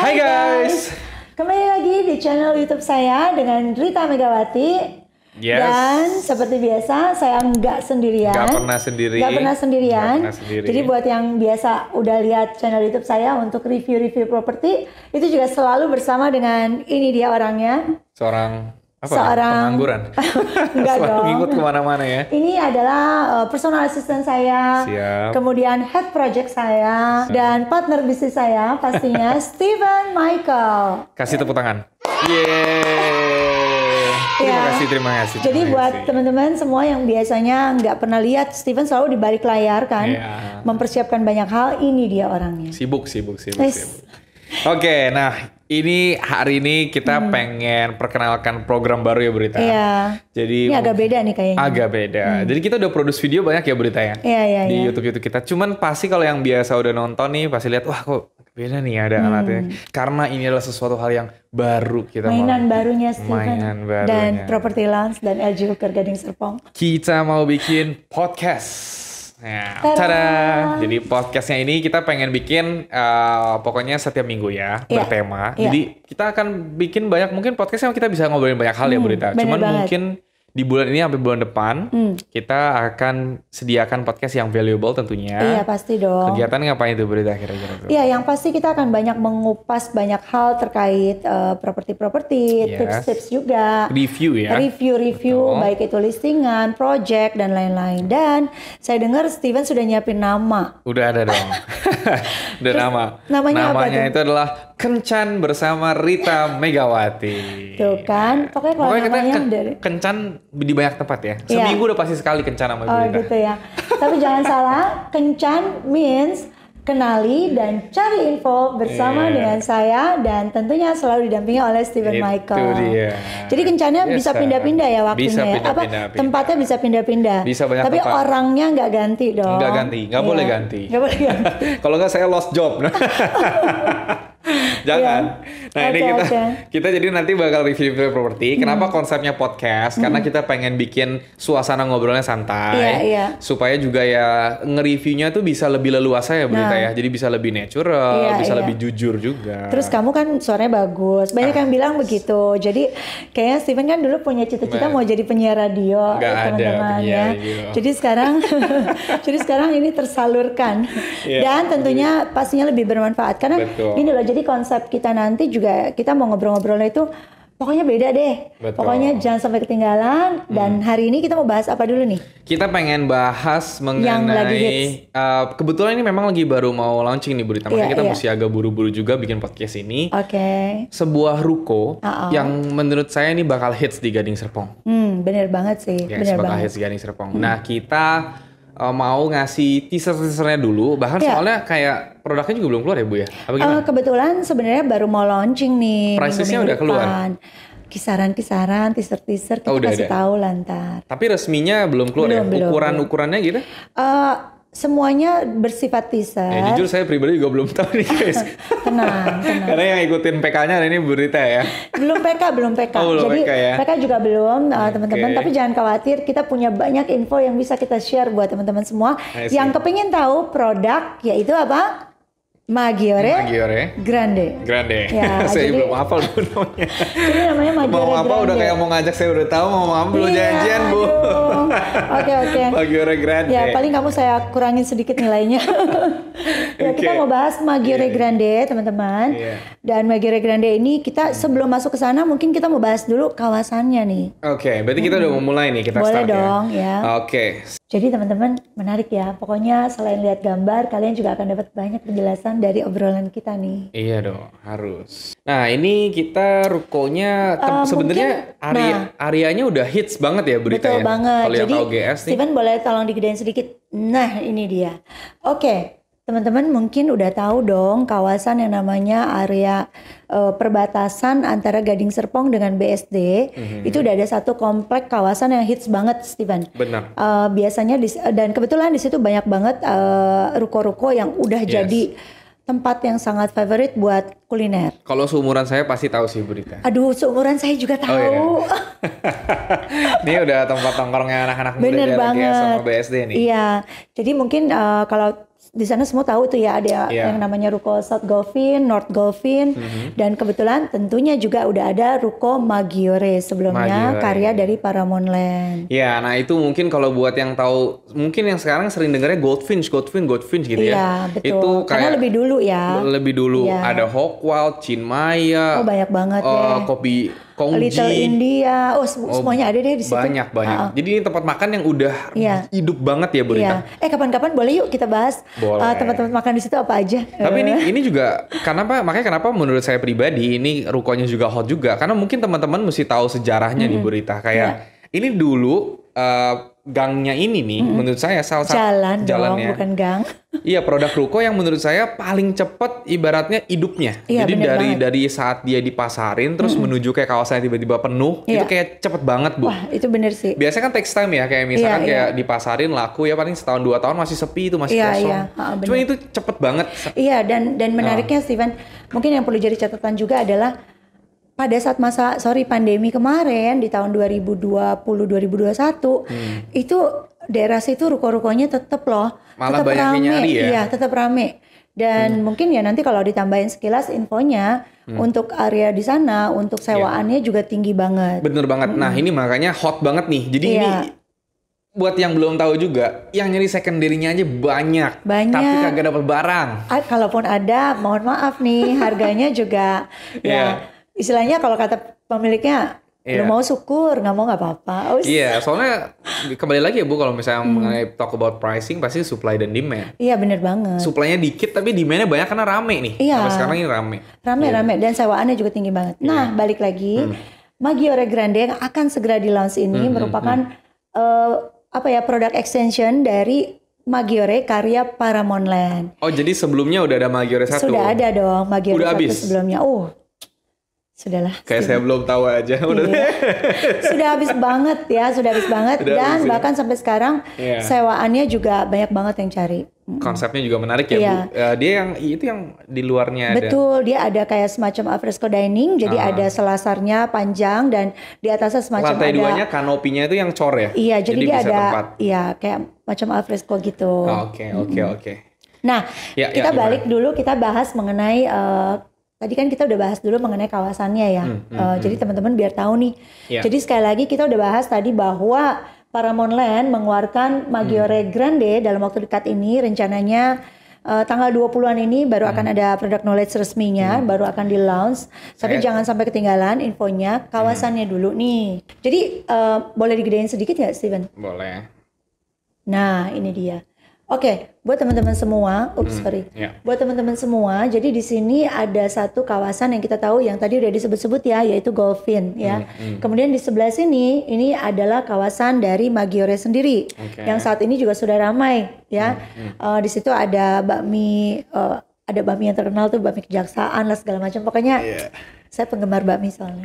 Hai guys, kembali lagi di channel YouTube saya dengan Rita Megawati. Yes. Dan seperti biasa saya nggak sendirian. Nggak pernah sendirian. Jadi buat yang biasa udah lihat channel YouTube saya untuk review-review properti, itu juga selalu bersama dengan ini dia orangnya. Seorang pengangguran. Enggak dong. Ngikut kemana-mana ya. Ini adalah personal assistant saya. Siap. Kemudian head project saya. Dan partner bisnis saya pastinya Steven Michael. Kasih tepuk tangan. Yeay. Terima kasih. Jadi buat teman-teman semua yang biasanya nggak pernah lihat Steven selalu di balik layar kan. Mempersiapkan banyak hal, ini dia orangnya. Sibuk. Oke, nah ini hari ini kita pengen perkenalkan program baru ya Berita. Iya. Jadi ini agak beda nih kayaknya. Agak beda. Jadi kita udah produce video banyak ya Berita ya. Iya. Di YouTube kita. Cuman pasti kalau yang biasa udah nonton nih pasti lihat wah kok beda nih ada alatnya. Karena ini adalah sesuatu hal yang baru kita mainan barunya Steven. Mainan barunya. Dan Property Lounge dan LG Hooker Gading Serpong. Kita mau bikin podcast. Nah, tada! Jadi podcastnya ini kita pengen bikin pokoknya setiap minggu ya bertema. Jadi kita akan bikin banyak mungkin podcast yang kita bisa ngobrolin banyak hal ya Berita. Cuman mungkin di bulan ini sampai bulan depan kita akan sediakan podcast yang valuable tentunya. Iya pasti dong. Kegiatan ngapain itu Berita kira-kira? Iya yang pasti kita akan banyak mengupas banyak hal terkait properti-properti, tips-tips juga. Review ya. Review baik itu listingan, project dan lain-lain. Dan saya dengar Steven sudah nyiapin nama. Udah ada dong. Udah nama. Namanya itu adalah Kencan bersama Rita Megawati. Tuh kan. Pokoknya kita dari Kencan di banyak tempat ya. Seminggu udah pasti sekali Kencan sama Berita. Oh gitu ya. Tapi jangan salah, Kencan means kenali dan cari info bersama dengan saya dan tentunya selalu didampingi oleh Steven Michael. Itu dia. Jadi kencannya bisa pindah-pindah ya waktunya. Bisa pindah-pindah. Tempatnya bisa pindah-pindah. Bisa banyak tapi tempat. Orangnya nggak ganti dong. Nggak ganti, nggak boleh ganti. Nggak boleh ganti. Kalau nggak saya lost job. Jangan. Nah ini kita jadi nanti bakal review properti. Kenapa konsepnya podcast? Karena kita pengen bikin suasana ngobrolnya santai. Supaya juga ya nge-reviewnya tuh bisa lebih leluasa ya Berita ya. Jadi bisa lebih natural, bisa lebih jujur juga. Terus kamu kan suaranya bagus. Banyak yang bilang begitu. Jadi kayaknya Steven kan dulu punya cita-cita mau jadi penyiar radio. Teman-teman ya. Jadi sekarang ini tersalurkan. Dan tentunya pastinya lebih bermanfaat. Karena gini loh, jadi konsep kita nanti juga kita mau ngobrol-ngobrolnya itu pokoknya beda deh. Pokoknya jangan sampai ketinggalan. Dan hari ini kita mau bahas apa dulu nih? Kita pengen bahas mengenai kebetulan ini memang lagi baru mau launching nih Berita. Makanya kita mesti agak buru-buru juga bikin podcast ini. Sebuah ruko yang menurut saya ini bakal hits di Gading Serpong. Bener banget sih. Bakal hits di Gading Serpong. Nah kita mau ngasih teaser-teasernya dulu, bahkan soalnya kayak produknya juga belum keluar ya Bu ya? Apa gimana? Kebetulan sebenarnya baru mau launching nih. Price-nya udah keluar? Kisaran-kisaran, teaser-teaser kita kasih tahu lantar. Tapi resminya belum keluar Ukuran-ukurannya gitu? Semuanya bersifat teaser. Ya, jujur saya pribadi juga belum tahu nih guys. tenang. Karena yang ikutin PK-nya hari ini Berita ya. Belum PK. Jadi PK, ya? PK juga belum teman-teman. Tapi jangan khawatir, kita punya banyak info yang bisa kita share buat teman-teman semua. Yang kepingin tahu produk yaitu apa? Maggiore Grande. Ya, saya belum hafal namanya. Jadi namanya Maggiore mau Grande. Apa udah kayak mau ngajak saya udah tahu mau ngomong belum janjian Bu. Oke. Maggiore Grande. Ya paling kamu saya kurangin sedikit nilainya. Kita mau bahas Maggiore Grande teman-teman. Dan Maggiore Grande ini kita sebelum masuk ke sana mungkin kita mau bahas dulu kawasannya nih. Oke, berarti kita udah mau mulai nih kita boleh start dong ya. Oke. Jadi teman-teman menarik ya. Pokoknya selain lihat gambar, kalian juga akan dapat banyak penjelasan dari obrolan kita nih. Iya dong, harus. Nah ini kita rukonya sebenarnya areanya udah hits banget ya Berita ya. Betul banget. Kalau yang LGS nih. Steven boleh tolong digedein sedikit. Nah ini dia. Oke. Teman-teman mungkin udah tahu dong kawasan yang namanya area perbatasan antara Gading Serpong dengan BSD. Itu udah ada satu komplek kawasan yang hits banget, Steven. Benar. Biasanya dan kebetulan di situ banyak banget ruko-ruko yang udah jadi tempat yang sangat favorit buat kuliner. Kalau seumuran saya pasti tahu sih Berita. Aduh, seumuran saya juga tahu. Oh, iya. Ini udah tempat nongkrongnya anak-anak muda dari LGS sama BSD nih. Iya, jadi mungkin kalau di sana semua tahu tuh ya ada yang namanya ruko South Golfin, North Golfin, dan kebetulan tentunya juga udah ada ruko Maggiore sebelumnya karya dari Paramount Land. Ya, nah itu mungkin kalau buat yang tahu, mungkin yang sekarang sering dengarnya Goldfinch gitu ya. Iya betul. Itu karena lebih dulu ya. Lebih dulu ada Hawkwald, Chin Maya. Oh banyak banget deh. Kopi Kongji, Little India, semuanya ada deh di situ. Banyak. Jadi ini tempat makan yang udah hidup banget ya Bu Rita. Kapan-kapan boleh yuk kita bahas tempat-tempat makan di situ apa aja. Tapi ini juga makanya kenapa menurut saya pribadi ini rukonya juga hot juga karena mungkin teman-teman mesti tahu sejarahnya nih Bu Rita. Kayak ini dulu gangnya ini nih menurut saya salah satu jalannya bukan gang. Iya, produk ruko yang menurut saya paling cepat ibaratnya hidupnya. Jadi dari saat dia dipasarin terus menuju kayak kawasan yang tiba-tiba penuh itu kayak cepet banget Bu. Wah itu bener sih. Biasanya kan takes time ya kayak misalkan kayak dipasarin laku ya paling setahun 2 tahun masih sepi itu masih kosong. Cuma itu cepet banget. Iya dan menariknya Steven mungkin yang perlu jadi catatan juga adalah pada saat pandemi kemarin di tahun 2020-2021 itu daerah situ ruko-rukonya tetap loh malah tetap banyak rame, nyari ya. Iya tetap rame dan mungkin ya nanti kalau ditambahin sekilas infonya untuk area di sana untuk sewaannya juga tinggi banget. Bener banget. Nah ini makanya hot banget nih. Jadi ini buat yang belum tahu juga, yang nyari secondary-nya aja banyak. Tapi kagak dapat barang. Kalaupun ada, mohon maaf nih harganya juga istilahnya kalau kata pemiliknya lu mau syukur, nggak mau nggak apa-apa. Iya, soalnya kembali lagi ya Bu, kalau misalnya mengenai talk about pricing pasti supply dan demand. Iya bener banget. Supply-nya dikit tapi demand-nya banyak karena rame nih. Iya. Sampai sekarang ini rame. Rame dan sewaannya juga tinggi banget. Nah balik lagi, Maggiore Grande yang akan segera di-launch ini merupakan product extension dari Maggiore karya Paramount Land. Oh jadi sebelumnya udah ada Maggiore 1? Sudah ada dong Maggiore 1 habis? Sebelumnya. Sudahlah. Kayak saya belum tahu aja. Sudah habis banget ya, dan bahkan sampai sekarang sewaannya juga banyak banget yang cari. Konsepnya juga menarik ya Bu. Dia yang di luarnya ada. Betul, dia ada kayak semacam alfresco dining, jadi ada selasarnya panjang dan di atasnya semacam lantai duanya kanopinya itu yang cor ya. Iya, jadi dia ada kayak macam alfresco gitu. Oke. Nah, kita balik dulu kita bahas mengenai tadi kan kita udah bahas dulu mengenai kawasannya ya. Jadi teman-teman biar tahu nih. Jadi sekali lagi kita udah bahas tadi bahwa Paramount Land mengeluarkan Maggiore Grande dalam waktu dekat ini rencananya tanggal 20-an ini baru akan ada product knowledge resminya, baru akan di-launch. Tapi jangan sampai ketinggalan infonya kawasannya dulu nih. Jadi boleh digedein sedikit nggak Steven? Boleh. Nah ini dia. Oke, buat teman-teman semua, buat teman-teman semua, jadi di sini ada satu kawasan yang kita tahu yang tadi udah disebut-sebut ya, yaitu Golfin ya. Kemudian di sebelah sini, ini adalah kawasan dari Maggiore sendiri, yang saat ini juga sudah ramai ya. Di situ ada bakmi yang terkenal tuh bakmi kejaksaan lah segala macam. Pokoknya saya penggemar bakmi soalnya.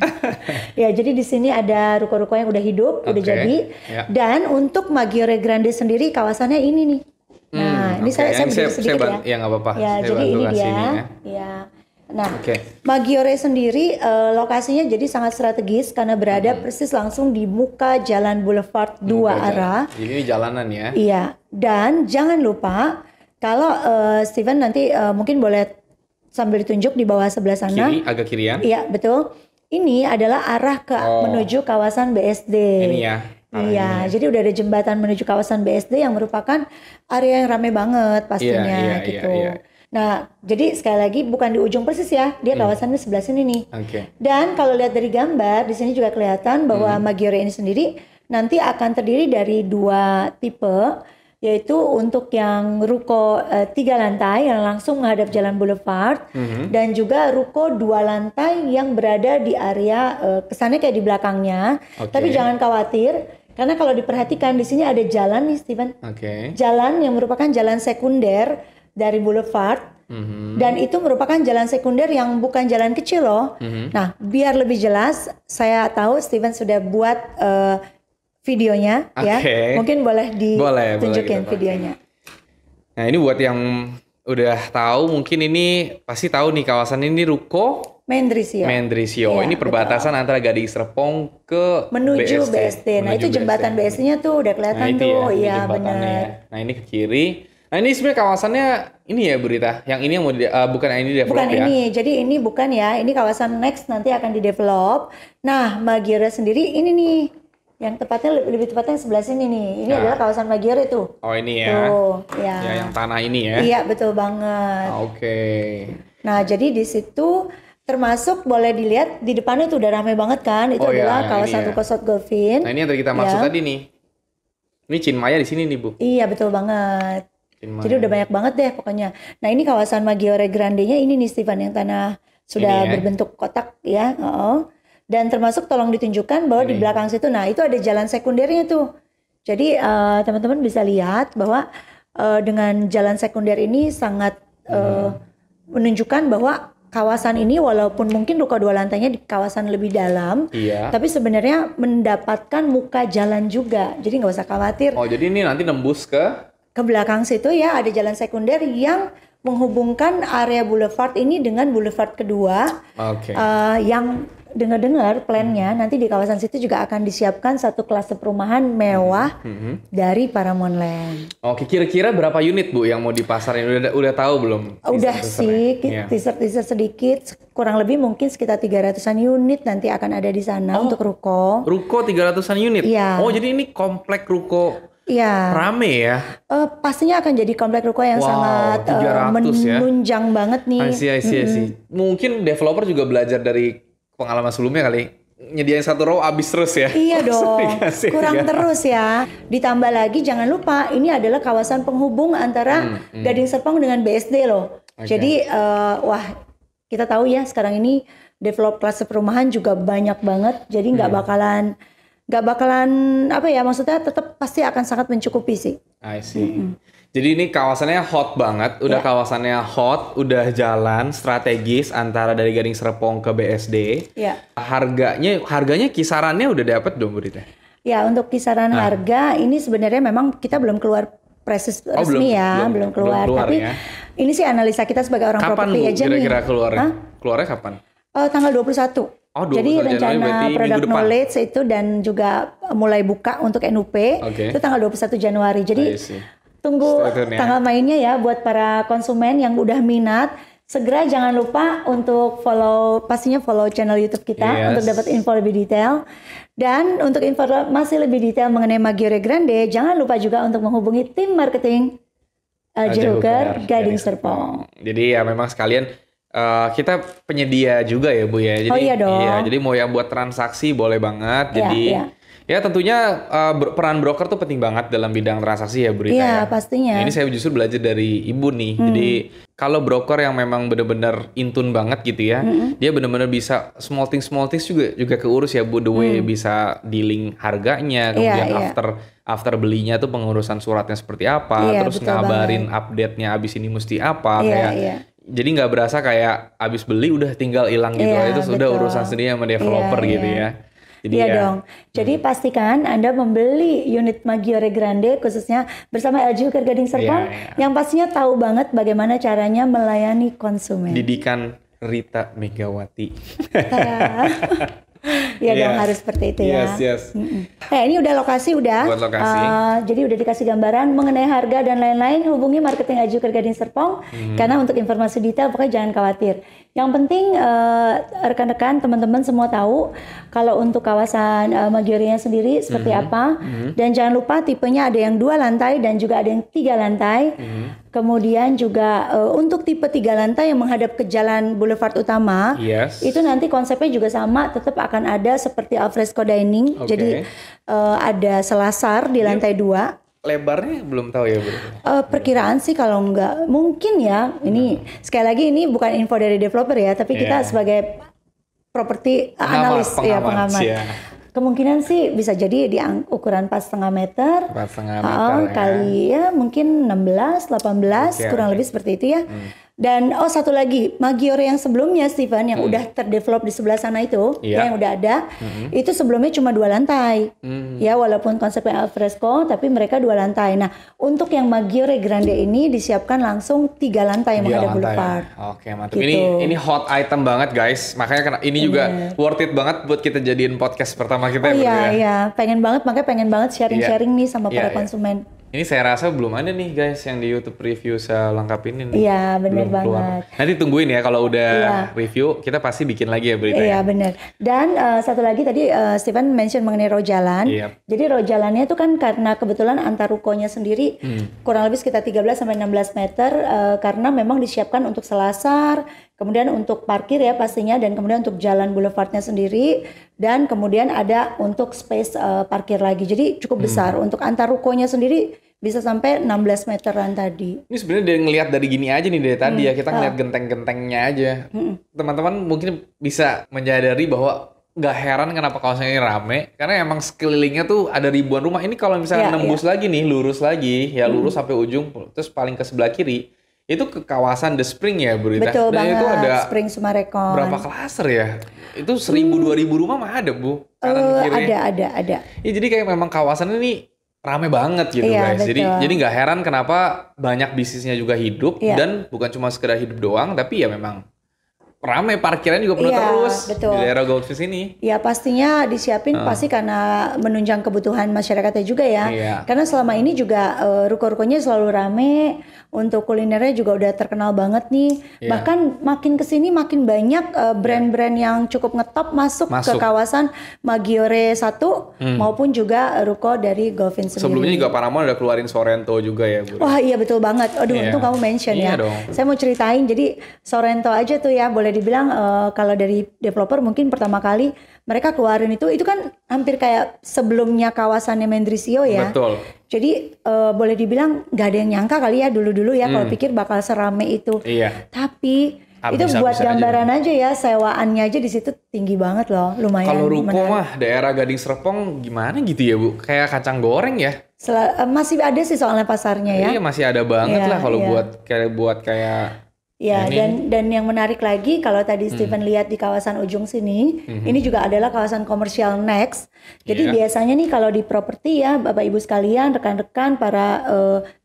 Ya, jadi di sini ada ruko-ruko yang udah hidup, udah jadi. Dan untuk Maggiore Grande sendiri kawasannya ini nih. Nah, ini saya berdiri sedikit ya. Ya nggak apa-apa. Ya, jadi ini dia. Ya. Nah, Maggiore sendiri lokasinya jadi sangat strategis karena berada persis langsung di muka Jalan Boulevard dua arah. Ini jalanan ya. Iya. Dan jangan lupa kalau Steven nanti mungkin boleh sambil ditunjuk di bawah sebelah sana. Agak kirian. Iya, betul. Ini adalah arah menuju kawasan BSD. Ini ya. Iya, jadi udah ada jembatan menuju kawasan BSD yang merupakan area yang ramai banget pastinya gitu. Nah, jadi sekali lagi bukan di ujung persis ya, dia kawasannya sebelah sini nih. Dan kalau lihat dari gambar, di sini juga kelihatan bahwa Maggiore ini sendiri nanti akan terdiri dari 2 tipe, yaitu untuk yang ruko 3 lantai yang langsung menghadap Jalan Boulevard, dan juga ruko 2 lantai yang berada di area kesannya kayak di belakangnya. Tapi jangan khawatir. Karena kalau diperhatikan di sini ada jalan nih Steven, jalan yang merupakan jalan sekunder dari Boulevard, dan itu merupakan jalan sekunder yang bukan jalan kecil loh. Nah, biar lebih jelas, saya tahu Steven sudah buat videonya, ya, mungkin boleh ditunjukin videonya. Nah ini buat yang udah tahu, mungkin ini pasti tahu nih kawasan ini ruko Mendrisio. Ya, ini perbatasan antara Gading Serpong ke menuju BSD. Nah itu jembatan BSD-nya tuh udah kelihatan tuh, iya benar. Nah ini ke kiri. Nah ini sebenarnya kawasannya ini ya Bu Rita, yang ini yang mau bukan yang ini develop bukan ya? Ini, jadi ini bukan ya, ini kawasan next nanti akan didevelop. Nah Maggiore sendiri ini nih, yang tepatnya lebih tepatnya sebelah sini nih, ini adalah kawasan Maggiore tuh. Oh ini ya? Tuh, ya. Ya yang tanah ini ya? Iya betul banget. Oke. Nah jadi di situ termasuk boleh dilihat di depannya tuh udah ramai banget kan, itu adalah kawasan Ruko South Golfin. Nah ini yang tadi kita maksud tadi nih, ini Chinmaya di sini nih Bu. Iya betul banget. Jadi udah banyak banget deh pokoknya. Nah ini kawasan Maggiore Grande-nya ini nih Steven, yang tanah sudah berbentuk kotak ya. Dan termasuk tolong ditunjukkan bahwa di belakang situ, nah itu ada jalan sekundernya tuh. Jadi teman-teman bisa lihat bahwa dengan jalan sekunder ini sangat menunjukkan bahwa kawasan ini walaupun mungkin ruko 2 lantainya di kawasan lebih dalam, tapi sebenarnya mendapatkan muka jalan juga. Jadi nggak usah khawatir. Oh jadi ini nanti nembus ke belakang situ ya, ada jalan sekunder yang menghubungkan area boulevard ini dengan boulevard kedua. Yang dengar-dengar plannya nanti di kawasan situ juga akan disiapkan satu klase perumahan mewah dari Paramount Land. Oke, kira-kira berapa unit Bu yang mau dipasarin? Udah tahu belum? Udah sih, teaser sedikit, kurang lebih mungkin sekitar 300-an unit nanti akan ada di sana untuk ruko. Ruko 300-an unit? Iya. Oh jadi ini komplek ruko. Iya. Rame ya? Pastinya akan jadi komplek ruko yang sangat menunjang banget nih. I see. Mungkin developer juga belajar dari pengalaman sebelumnya kali. Nyediain satu row abis terus ya? Iya dong, kurang terus ya. Ditambah lagi jangan lupa ini adalah kawasan penghubung antara Gading Serpong dengan BSD loh. Jadi wah kita tahu ya sekarang ini develop klase perumahan juga banyak banget. Jadi nggak bakalan apa ya, maksudnya tetap pasti akan sangat mencukupi sih. I see. Jadi ini kawasannya hot banget, kawasannya hot, udah jalan strategis antara dari Gading Serpong ke BSD. Harganya kisarannya udah dapat belum Bu Rita? Ya untuk kisaran harga ini sebenarnya memang kita belum keluar press resmi belum keluar. Tapi ini sih analisa kita sebagai orang properti aja nih. Kira-kira keluarnya kapan? Tanggal 21. Jadi rencana product knowledge itu dan juga mulai buka untuk NUP itu tanggal 21 Januari. Jadi tunggu tanggal mainnya ya buat para konsumen yang udah minat. Segera jangan lupa untuk pastinya follow channel YouTube kita untuk dapat info lebih detail. Dan untuk informasi lebih detail mengenai Maggiore Grande, jangan lupa juga untuk menghubungi tim marketing Hooker Gading Serpong. Jadi ya memang sekalian kita penyedia juga ya Bu ya. Jadi, iya dong. Iya, jadi mau yang buat transaksi boleh banget. Jadi ya tentunya peran broker tuh penting banget dalam bidang transaksi ya Bu Rita. Iya pastinya. Nah, ini saya justru belajar dari Ibu nih. Jadi kalau broker yang memang benar-benar intun banget gitu ya, dia benar-benar bisa small things juga keurus ya Bu. The way bisa dealing harganya, kemudian after belinya tuh pengurusan suratnya seperti apa, terus ngabarin update-nya abis ini mesti apa Jadi nggak berasa kayak abis beli udah tinggal hilang gitu. Itu sudah urusan sendiri sama developer gitu ya. Jadi dong. Jadi pastikan Anda membeli unit Maggiore Grande khususnya bersama LG Hooker Gading Serpong yang pastinya tahu banget bagaimana caranya melayani konsumen. Didikan Rita Megawati. Iya dong, harus seperti itu ya. Nah ini udah lokasi Buat lokasi. Jadi udah dikasih gambaran mengenai harga dan lain-lain. Hubungi marketing LG Hooker Gading Serpong karena untuk informasi detail pokoknya jangan khawatir. Yang penting rekan-rekan teman-teman semua tahu kalau untuk kawasan Maggiore-nya sendiri seperti apa. Dan jangan lupa tipenya ada yang 2 lantai dan juga ada yang 3 lantai. Kemudian juga untuk tipe 3 lantai yang menghadap ke jalan boulevard utama, itu nanti konsepnya juga sama, tetap akan ada seperti alfresco dining. Jadi ada selasar di lantai 2. Lebarnya belum tahu ya Bu? Perkiraan sih kalau nggak mungkin ya. Ini sekali lagi ini bukan info dari developer ya, tapi kita sebagai properti analis pengamat. Kemungkinan sih bisa jadi di ukuran 4,5 meter. 4,5 meter kali ya mungkin 16, 18 kurang lebih seperti itu ya. Dan satu lagi, Maggiore yang sebelumnya Steven yang udah terdevelop di sebelah sana itu, yang udah ada, itu sebelumnya cuma 2 lantai. Ya walaupun konsepnya alfresco, tapi mereka 2 lantai. Nah untuk yang Maggiore Grande ini disiapkan langsung 3 lantai yang menghadap boulevard. Oke mantap. Gitu. Ini hot item banget guys. Makanya ini juga worth it banget buat kita jadiin podcast pertama kita. Iya, pengen banget, makanya pengen banget sharing-sharing nih sama para konsumen. Ini saya rasa belum ada nih guys yang di YouTube review selengkap ini nih. Iya, benar banget. Keluar. Nanti tungguin ya kalau udah review, kita pasti bikin lagi ya berita. Iya, benar. Dan satu lagi tadi Stephen mention mengenai rojalan. Jadi rojalannya itu kan karena kebetulan antar rukonya sendiri kurang lebih sekitar 13 sampai 16 meter karena memang disiapkan untuk selasar, kemudian untuk parkir ya pastinya, dan kemudian untuk jalan boulevardnya sendiri, dan kemudian ada untuk space parkir lagi. Jadi cukup besar. Untuk antar rukonya sendiri bisa sampai 16 meteran tadi. Ini sebenarnya ngelihat dari gini aja nih dari tadi ya, kita ngelihat genteng-gentengnya aja. Teman-teman mungkin bisa menyadari bahwa nggak heran kenapa kawasan ini rame, karena emang sekelilingnya tuh ada ribuan rumah. Ini kalau misalnya nembus lagi nih, lurus lagi, ya lurus sampai ujung, terus paling ke sebelah kiri, itu ke kawasan The Spring ya Bu Rita. Betul banget, itu ada Spring Summarecon. Berapa klaster ya? Itu 1.000-2.000 rumah mah ada Bu, kanan kiri. Ada. Ya, jadi kayak memang kawasan ini rame banget gitu guys. Jadi nggak heran kenapa banyak bisnisnya juga hidup dan bukan cuma sekedar hidup doang, tapi ya memang rame, parkiran juga penuh terus di daerah Goldfish ini. Ya pastinya disiapin pasti karena menunjang kebutuhan masyarakatnya juga ya. Karena selama ini juga ruko-rukonya selalu rame, untuk kulinernya juga udah terkenal banget nih. Bahkan makin kesini makin banyak brand-brand yang cukup ngetop masuk ke kawasan Maggiore 1 maupun juga ruko dari Goldfish sendiri. Sebelumnya juga Paramount udah keluarin Sorrento juga ya Bu. Wah iya betul banget. Aduh untung kamu mention ya. Saya mau ceritain, jadi Sorrento aja tuh ya boleh dibilang kalau dari developer mungkin pertama kali mereka keluarin itu kan hampir kayak sebelumnya kawasannya Mendrisio ya. Betul. Jadi boleh dibilang nggak ada yang nyangka kali ya dulu-dulu ya kalau pikir bakal serame itu. Tapi itu buat gambaran aja ya, sewaannya aja di situ tinggi banget loh, lumayan. Kalau ruko mah daerah Gading Serpong gimana gitu ya Bu? Kayak kacang goreng ya? Masih ada sih soalnya pasarnya ya. Iya masih ada banget lah kalau buat kayak. Ya, dan yang menarik lagi kalau tadi Stephen lihat di kawasan ujung sini, ini juga adalah kawasan komersial next. Jadi biasanya nih kalau di properti ya Bapak Ibu sekalian, rekan-rekan para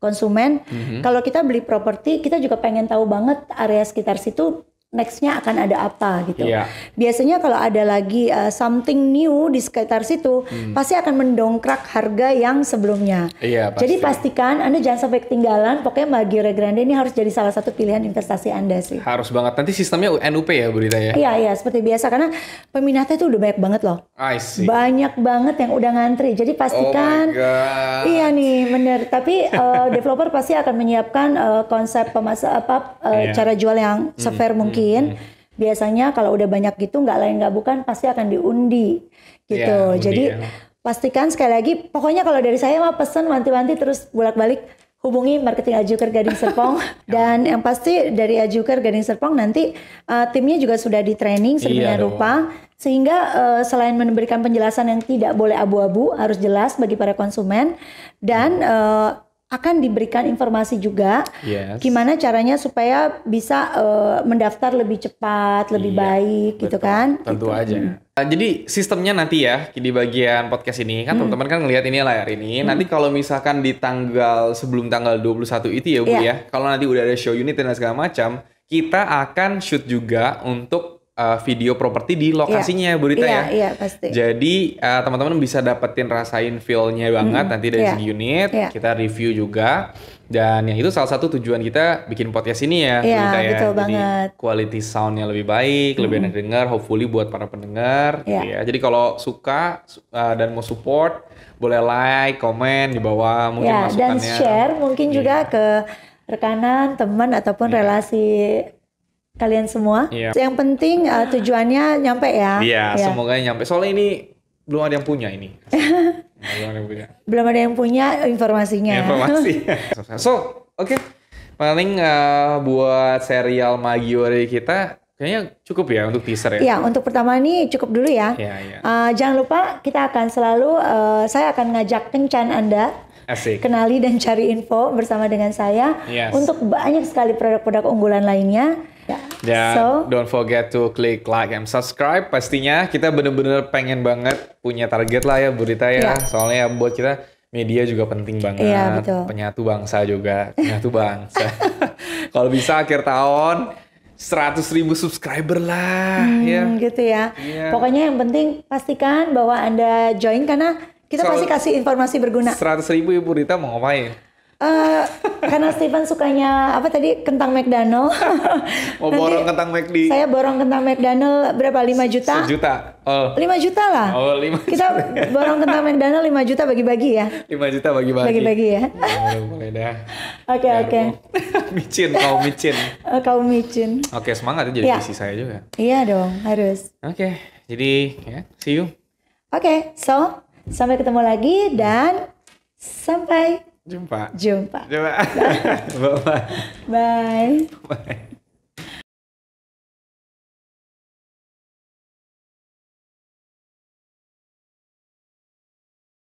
konsumen, kalau kita beli properti kita juga pengen tahu banget area sekitar situ nextnya akan ada apa gitu. Biasanya kalau ada lagi something new di sekitar situ, pasti akan mendongkrak harga yang sebelumnya. Jadi pastikan Anda jangan sampai ketinggalan. Pokoknya Maggiore Grande ini harus jadi salah satu pilihan investasi Anda sih. Harus banget. Nanti sistemnya NUP ya Bu Rita ya? Iya seperti biasa karena peminatnya tuh udah banyak banget loh. Banyak banget yang udah ngantri. Jadi pastikan. Iya nih bener. Tapi developer pasti akan menyiapkan konsep cara jual yang fair mungkin. Biasanya kalau udah banyak gitu nggak lain nggak bukan pasti akan diundi gitu. Jadi pastikan sekali lagi, pokoknya kalau dari saya mah pesen wanti-wanti terus bolak-balik hubungi marketing Ajuker Gading Serpong. Dan yang pasti dari Ajuker Gading Serpong nanti timnya juga sudah di training sedemikian rupa sehingga selain memberikan penjelasan yang tidak boleh abu-abu, harus jelas bagi para konsumen, dan akan diberikan informasi juga gimana caranya supaya bisa mendaftar lebih cepat, lebih baik gitu kan. Tentu aja. Jadi sistemnya nanti ya di bagian podcast ini kan teman-teman kan ngelihat ini layar ini. Nanti kalau misalkan di sebelum tanggal 21 itu ya Bu ya. Kalau nanti udah ada show unit dan segala macam, kita akan shoot juga untuk video properti di lokasinya Bu Rita ya. Iya pasti. Jadi teman-teman bisa dapetin rasain feel-nya banget nanti dari segi unit. Kita review juga. Dan yang itu salah satu tujuan kita bikin podcast ini ya Bu Rita ya. Betul jadi banget. quality sound-nya lebih baik, lebih enak dengar, hopefully buat para pendengar. Gitu ya. Jadi kalau suka dan mau support, boleh like, komen di bawah mungkin masukannya. Dan share mungkin juga ke rekanan, teman ataupun relasi kalian semua. Yang penting tujuannya nyampe ya. Semoga nyampe. Soalnya ini belum ada yang punya ini. Belum ada yang punya informasinya. So, oke. Paling buat serial Maggiore kita kayaknya cukup ya untuk teaser ya. Iya, untuk pertama ini cukup dulu ya. Jangan lupa kita akan selalu saya akan ngajak kencan Anda. Kenali dan cari info bersama dengan saya untuk banyak sekali produk-produk unggulan lainnya. Dan don't forget to click like and subscribe. Pastinya kita bener-bener pengen banget punya target lah ya Bu Rita ya. Soalnya buat kita media juga penting banget. Penyatu bangsa juga. Penyatu bangsa. Kalau bisa akhir tahun 100.000 subscriber lah ya. Gitu ya. Pokoknya yang penting pastikan bahwa Anda join karena kita pasti kasih informasi berguna. 100.000 ya Bu Rita mau ngapain? Karena Steven sukanya apa tadi, kentang McDonald. Mau borong kentang McD. Saya borong kentang McDonald berapa? 5 juta? 1 juta. Oh. 5 juta lah. Oh, 5 juta. Kita borong kentang McDonald 5 juta bagi-bagi ya. 5 juta bagi-bagi. Bagi-bagi ya. Boleh dah. Oke. Micin, kaum micin. Kaum micin. Oke, semangat itu jadi visi saya juga. Iya dong, harus. Oke, jadi ya, see you. Oke, so sampai ketemu lagi dan sampai Jumpa. Bye. Bye. Bye. Bye.